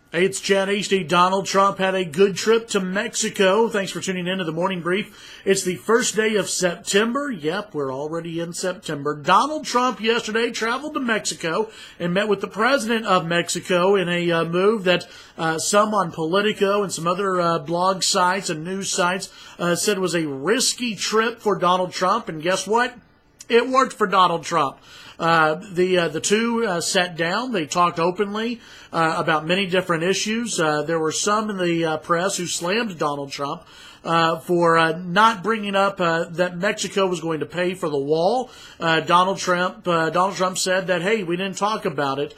Hey, it's Chad Hasty. Donald Trump had a good trip to Mexico. Thanks for tuning in to the Morning Brief. It's the first day of September. Yep, we're already in September. Donald Trump yesterday traveled to Mexico and met with the president of Mexico in a move that some on Politico and some other blog sites and news sites said was a risky trip for Donald Trump. And guess what? It worked for Donald Trump. The two sat down. They talked openly about many different issues. There were some in the press who slammed Donald Trump for not bringing up that Mexico was going to pay for the wall. Donald Trump said that, hey, we didn't talk about it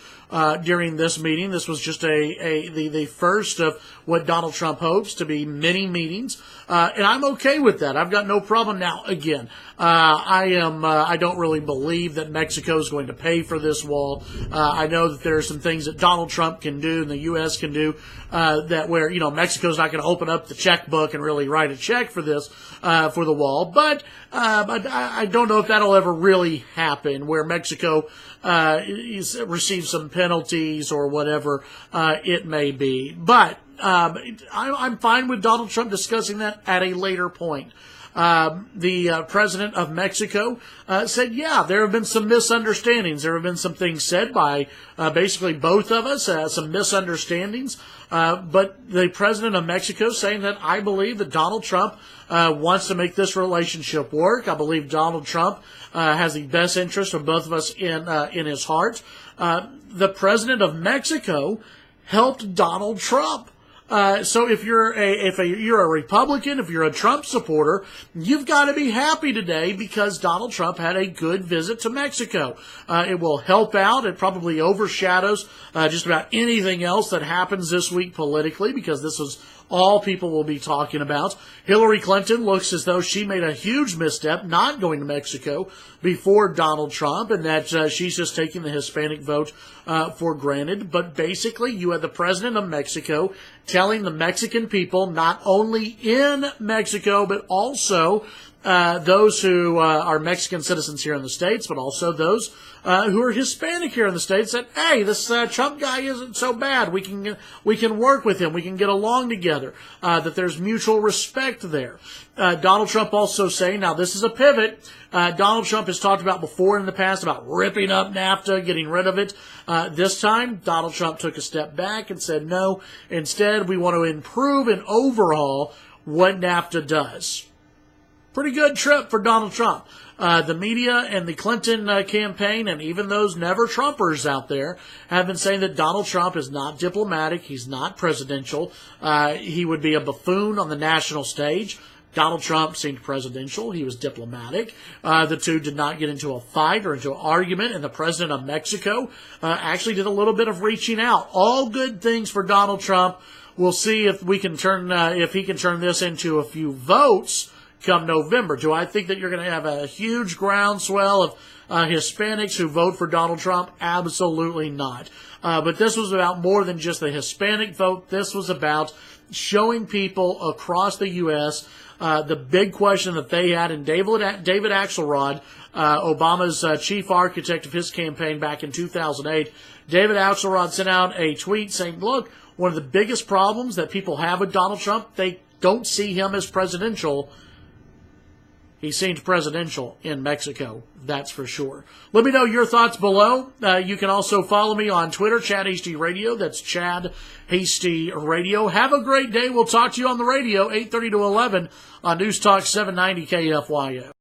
during this meeting. This was just the first of what Donald Trump hopes to be many meetings, and I'm okay with that. I've got no problem. Now, again, I don't really believe that Mexico is going to pay for this wall. I know that there are some things that Donald Trump can do and the U.S. can do that where, Mexico's not going to open up the checkbook and really write a check for this, for the wall. But I don't know if that'll ever really happen where Mexico receives some penalties or whatever it may be. But I'm fine with Donald Trump discussing that at a later point. The president of Mexico said, yeah, there have been some misunderstandings. There have been some things said by basically both of us, some misunderstandings. But the president of Mexico saying that I believe that Donald Trump wants to make this relationship work. I believe Donald Trump has the best interest of both of us in his heart. The president of Mexico helped Donald Trump. So if you're a Republican, if you're a Trump supporter, you've got to be happy today because Donald Trump had a good visit to Mexico. It will help out. It probably overshadows just about anything else that happens this week politically because this is all people will be talking about. Hillary Clinton looks as though she made a huge misstep not going to Mexico before Donald Trump, and that she's just taking the Hispanic vote for granted. But basically, you had the president of Mexico telling the Mexican people, not only in Mexico, but also those who are Mexican citizens here in the States, but also those who are Hispanic here in the States, that, hey, this Trump guy isn't so bad. We can work with him. We can get along together. That there's mutual respect there. Donald Trump also saying, now this is a pivot. Donald Trump has talked about before in the past about ripping up NAFTA, getting rid of it. This time, Donald Trump took a step back and said, no, instead we want to improve and overhaul what NAFTA does. Pretty good trip for Donald Trump. The media and the Clinton campaign and even those never-Trumpers out there have been saying that Donald Trump is not diplomatic. He's not presidential. He would be a buffoon on the national stage. Donald Trump seemed presidential. He was diplomatic. The two did not get into a fight or into an argument, and the president of Mexico actually did a little bit of reaching out. All good things for Donald Trump. We'll see if we can if he can turn this into a few votes come November. Do I think that you're going to have a huge groundswell of Hispanics who vote for Donald Trump? Absolutely not. But this was about more than just the Hispanic vote. This was about showing people across the U.S. The big question that they had, and David Axelrod, Obama's chief architect of his campaign back in 2008, David Axelrod sent out a tweet saying, look, one of the biggest problems that people have with Donald Trump, they don't see him as presidential. He seemed presidential in Mexico, that's for sure. Let me know your thoughts below. You can also follow me on Twitter, Chad Hasty Radio. That's Chad Hasty Radio. Have a great day. We'll talk to you on the radio, 8:30 to 11 on News Talk 790 KFYO.